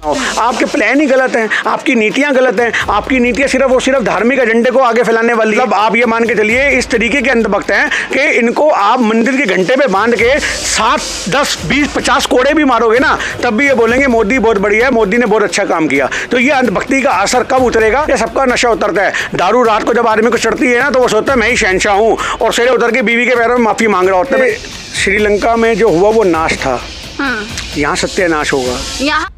आपके प्लान ही गलत हैं, आपकी नीतियां गलत हैं। आपकी नीतियां सिर्फ और सिर्फ धार्मिक एजेंडे को आगे फैलाने वाली। मतलब आप ये मान के चलिए इस तरीके के अंधभक्त हैं कि इनको आप मंदिर के घंटे पे बांध के 7, 10, 20, 50 कोड़े भी मारोगे ना, तब भी ये बोलेंगे मोदी बहुत बढ़िया है, मोदी ने बहुत अच्छा काम किया। तो ये अंधभक्ति का असर कब उतरेगा? ये सबका नशा उतरता है। दारू रात को जब आदमी को चढ़ती है ना, तो वो सोचता है मैं ही शहंशाह हूँ, और सिरे उतर के बीवी के पैरों में माफी मांग रहा होता है। श्रीलंका में जो हुआ वो नाश था, यहाँ सत्यानाश होगा। यहाँ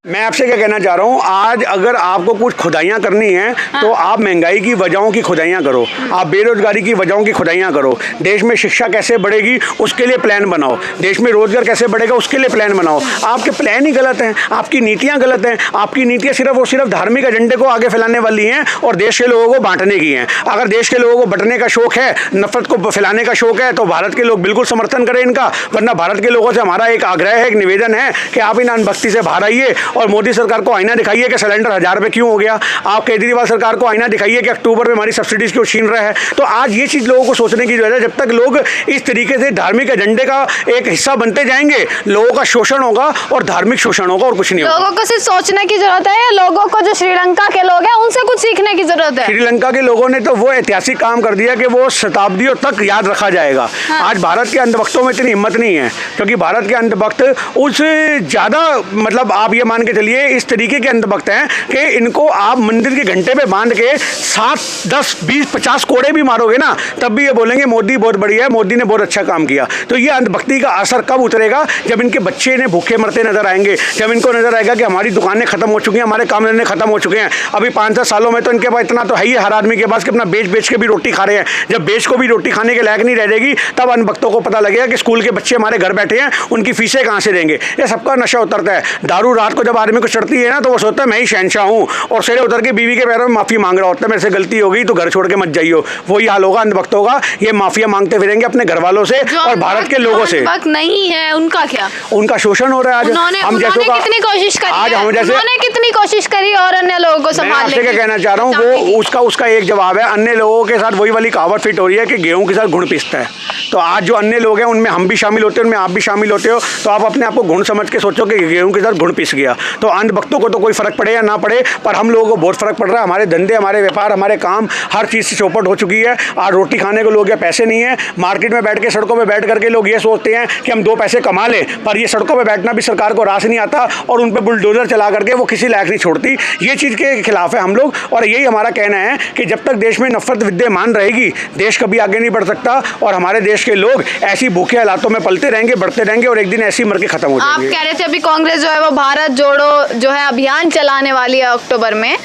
मैं आपसे क्या कहना चाह रहा हूँ, आज अगर आपको कुछ खुदाइयाँ करनी है तो आप महंगाई की वजहों की खुदाइयाँ करो, आप बेरोजगारी की वजहों की खुदाइयाँ करो। देश में शिक्षा कैसे बढ़ेगी उसके लिए प्लान बनाओ, देश में रोजगार कैसे बढ़ेगा उसके लिए प्लान बनाओ। आपके प्लान ही गलत हैं, आपकी नीतियाँ गलत हैं। आपकी नीतियाँ सिर्फ और सिर्फ धार्मिक एजेंडे को आगे फैलाने वाली हैं और देश के लोगों को बांटने की हैं। अगर देश के लोगों को बंटने का शौक है, नफरत को फैलाने का शौक है, तो भारत के लोग बिल्कुल समर्थन करें इनका। वरना भारत के लोगों से हमारा एक आग्रह है, एक निवेदन है कि आप इन अनभक्ति से बाहर आइए और मोदी सरकार को आईना दिखाइए कि सिलेंडर 1000 रुपये क्यों हो गया। आप केजरीवाल सरकार को आईना दिखाइए कि अक्टूबर में हमारी सब्सिडीज क्यों छीन रहा है। तो आज ये चीज़ लोगों को सोचने की जरूरत है। जब तक लोग इस तरीके से धार्मिक एजेंडे का एक हिस्सा बनते जाएंगे, लोगों का शोषण होगा और धार्मिक शोषण होगा, और कुछ नहीं होगा। लोगों को सिर्फ सोचने की जरूरत है, या लोगों को जो श्रीलंका के लोग हैं उनसे कुछ सीखने की जरूरत है? श्रीलंका के लोगों ने तो वो ऐतिहासिक काम कर दिया कि वो शताब्दियों तक याद रखा जाएगा। आज भारत के अंधभक्तों में इतनी हिम्मत नहीं है, क्योंकि भारत के अंधभक्त उससे ज़्यादा, मतलब आप ये मान के चलिए इस तरीके के अंधभक्त हैं कि इनको आप मंदिर के घंटे पे बांध के 7, 10, 20, 50 कोड़े भी मारोगे ना, तब भी ये बोलेंगे मोदी बहुत बढ़िया है, मोदी ने बहुत अच्छा काम किया। तो ये अंधभक्ति का असर कब उतरेगा? जब इनके बच्चे ने भूखे मरते नजर आएंगे, जब इनको नजर आएगा कि हमारी दुकानें खत्म हो चुकी हैं, हमारे काम धंधे खत्म हो चुके हैं। अभी 5-7 सालों में तो इनके पास इतना तो है ही हर आदमी के पास कि अपना बेच के भी रोटी खा रहे हैं। जब बेच को भी रोटी खाने के लायक नहीं रह जाएगी, तब अंधभक्तों को पता लगेगा कि स्कूल के बच्चे हमारे घर बैठे हैं, उनकी फीसें कहाँ से देंगे। ये सबका नशा उतरता है। दारू रात को जब आदमी को चढ़ती है ना, तो वो सोचता है मैं ही शहंशाह हूँ, और सिरे उतर के बीवी के पैरों में माफी मांग रहा होता है, मेरे से गलती हो गई तो घर छोड़ के मत जाइयो। वही हाल होगा अंधभक्तों का। ये माफिया मांगते फिरेंगे अपने घर वालों से और भारत के लोगों से। नहीं है उनका क्या, उनका शोषण हो रहा है। आज हम जैसे कितनी कोशिश करी, आज हम जैसे कितनी कोशिश करी और अन्य लोगों को संभालने की। क्या कहना चाह रहा हूँ, वो उसका एक जवाब है। अन्य लोगों के साथ वही वाली कहावत फिट हो रही है कि गेहूं के साथ गुड़ पिसता है। तो आज जो अन्य लोग हैं उनमें हम भी शामिल होते हैं, उनमें आप भी शामिल होते हो। तो आप अपने आप को गुण समझ के सोचो कि गेहूं के साथ गुड़ पिस गया। तो अंधभक्तों को तो कोई फर्क पड़े या ना पड़े, पर हम लोगों को बहुत फर्क पड़ रहा है। हमारे धंधे, हमारे व्यापार, हमारे काम, हर चीज़ से चौपट हो चुकी है। आज रोटी खाने को लोग या पैसे नहीं है। मार्केट में बैठ के, सड़कों पर बैठ करके लोग ये सोचते हैं कि हम 2 पैसे कमा लें, पर ये सड़कों पर बैठना भी सरकार को रास नहीं आता और उन पर बुलडोजर चला करके वो किसी लायक नहीं छोड़ती। ये चीज़ के खिलाफ है हम लोग, और यही हमारा कहना है कि जब तक देश में नफरत विद्यमान रहेगी, देश कभी आगे नहीं बढ़ सकता। और हमारे देश के लोग ऐसी भूखे हालातों में पलते रहेंगे, बढ़ते रहेंगे, और एक दिन ऐसी मर के खत्म हो जाएंगे। आप कह रहे थे अभी कांग्रेस जो है वो भारत जोड़ो जो है अभियान चलाने वाली है अक्टूबर में।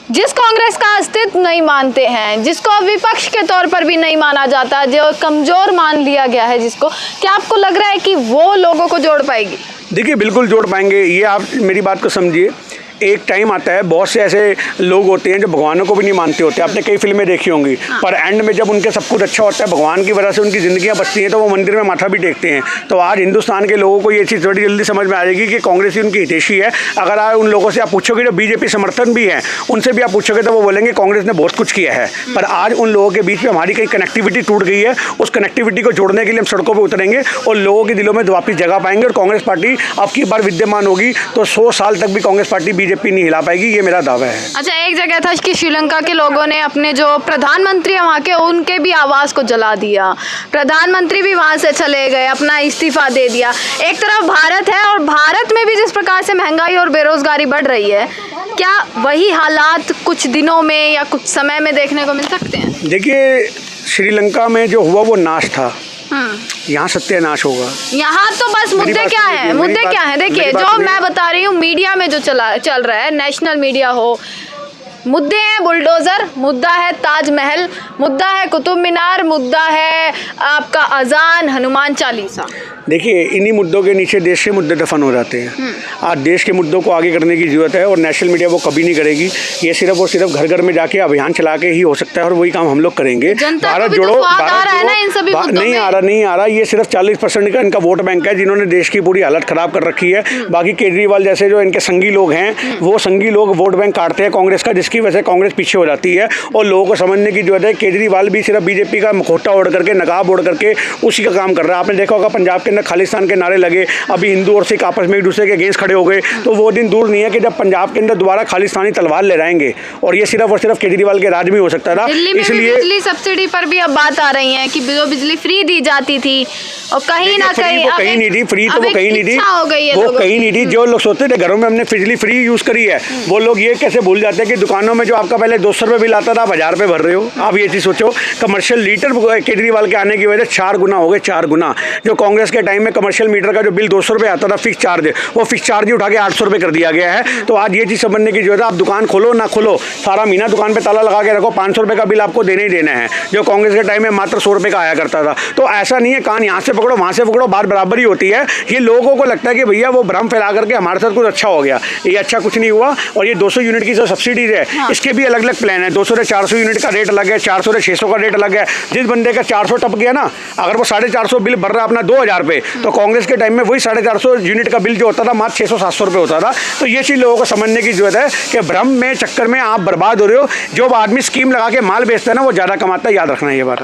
जिस कांग्रेस का अस्तित्व नहीं मानते हैं, जिसको विपक्ष के तौर पर भी नहीं माना जाता, जो कमजोर मान लिया गया है जिसको, क्या आपको लग रहा है कि वो लोगों को जोड़ पाएगी? देखिए, बिल्कुल जोड़ पाएंगे। ये आप मेरी बात को समझिए। एक टाइम आता है, बहुत से ऐसे लोग होते हैं जो भगवानों को भी नहीं मानते होते। आपने कई फिल्में देखी होंगी, पर एंड में जब उनके सब कुछ अच्छा होता है, भगवान की वजह से उनकी ज़िंदगियां बचती हैं, तो वो मंदिर में माथा भी टेकते हैं। तो आज हिंदुस्तान के लोगों को ये चीज़ थोड़ी जल्दी समझ में आ जाएगी कि कांग्रेस ही उनकी हितैषी है। अगर आप उन लोगों से आप पूछोगे जो बीजेपी समर्थन भी है, उनसे भी आप पूछोगे तो वो बोलेंगे कांग्रेस ने बहुत कुछ किया है। पर आज उन लोगों के बीच में हमारी कई कनेक्टिविटी टूट गई है। उस कनेक्टिविटी को जोड़ने के लिए हम सड़कों पर उतरेंगे और लोगों के दिलों में वापस जगह पाएंगे। और कांग्रेस पार्टी अब की बार विद्यमान होगी तो 100 साल तक भी कांग्रेस पार्टी बीजेपी नहीं हिला पाएगी। ये मेरा दावा है। अच्छा, एक जगह था कि श्रीलंका के लोगों ने अपने जो प्रधानमंत्री है वहाँ के, उनके भी आवास को जला दिया। प्रधानमंत्री भी वहाँ से चले गए, अपना इस्तीफा दे दिया। एक तरफ भारत है और भारत में भी जिस प्रकार से महंगाई और बेरोजगारी बढ़ रही है, क्या वही हालात कुछ दिनों में या कुछ समय में देखने को मिल सकते हैं? देखिए, श्रीलंका में जो हुआ वो नाश था, यहाँ सत्यानाश होगा। यहाँ तो बस मुद्दे क्या है? देखिए, जो मैं बता रही हूँ, मीडिया में जो चल रहा है, नेशनल मीडिया हो, मुद्दे हैं बुलडोज़र, मुद्दा है ताजमहल, मुद्दा है कुतुब मीनार, मुद्दा है आपका अजान, हनुमान चालीसा। देखिए, इन्हीं मुद्दों के नीचे देश के मुद्दे दफन हो जाते हैं। आज देश के मुद्दों को आगे करने की ज़रूरत है और नेशनल मीडिया वो कभी नहीं करेगी। ये सिर्फ और सिर्फ घर घर में जाके अभियान चला के ही हो सकता है और वही काम हम लोग करेंगे। भारत जोड़ो, नहीं आ रहा। ये सिर्फ 40% का इनका वोट बैंक है, जिन्होंने देश की पूरी हालत ख़राब कर रखी है। बाकी केजरीवाल जैसे जो इनके संगी लोग हैं, वो संगी लोग वोट बैंक काटते हैं कांग्रेस का, जिसकी वजह से कांग्रेस पीछे हो जाती है। और लोगों को समझने की जरूरत है, केजरीवाल भी सिर्फ बीजेपी का मुखौटा ओढ़ करके, नकाब ओढ़ करके उसी का काम कर रहा है। आपने देखा होगा पंजाब के अंदर खालिस्तान के नारे लगे, अभी हिंदू और सिख आपस में एक दूसरे के अगेंस्ट खड़े हो गए, तो वो दिन दूर नहीं है कि जब पंजाब के अंदर दोबारा खालिस्तानी तलवार लहराएंगे, और ये सिर्फ और सिर्फ केजरीवाल के राज में हो सकता था। दिल्ली में भी बिजली सब्सिडी पर भी अब बात आ रही है कि जो बिजली फ्री दी जाती थी और कहीं ना कहीं वो कहीं नहीं थी, फ्री तो वो कहीं नहीं थी, हो गई है, वो कहीं नहीं थी। जो लोग सोचते थे घरों में हमने बिजली फ्री यूज करी है, वो लोग ये कैसे भूल जाते हैं कि दुकानों में जो आपका पहले 200 रुपये बिल आता था, आप 1000 रुपये भर रहे हो। आप ये चीज़ सोचो, कमर्शियल लीटर केजरीवाल के आने की वजह से 4 गुना हो गए, 4 गुना। जो कांग्रेस के टाइम में कमर्शियल मीटर का जो बिल 200 रुपये आता था फिक्स चार्ज, वो फिक्स चार्ज ही उठा के 800 रुपये कर दिया गया है। तो आज ये चीज़ समझने की जरूरत है, आप दुकान खोलो ना खोलो, सारा महीना दुकान पे ताला लगा के रखो, 500 रुपये का बिल आपको देने ही देना है, जो कांग्रेस के टाइम में मात्र 100 रुपये का आया करता था। तो ऐसा नहीं है कान यहाँ से पकड़ो वहाँ से पकड़ो, बात बराबर ही होती है। ये लोगों को लगता है कि भैया वो भ्रम फैला करके हमारे साथ कुछ अच्छा हो गया, ये अच्छा कुछ नहीं हुआ। और ये 200 यूनिट की जो सब्सिडीज है, इसके भी अलग अलग प्लान है। 200 से 400 यूनिट का रेट अलग है, 400 से 600 का रेट अलग है। जिस बंदे का 400 टप गया ना, अगर वो 450 बिल भर रहा है अपना 2000 रुपये, तो कांग्रेस के टाइम में वही 450 यूनिट का बिल जो होता था मात्र 600-700 रुपये होता था। तो ये चीज़ लोगों को समझने की जरूरत है कि भ्रम में चक्कर में आप बर्बाद हो रहे हो। जो आदमी स्कीम लगा के माल बेचता है ना, वो ज़्यादा कमाता है, याद रखना ये बात।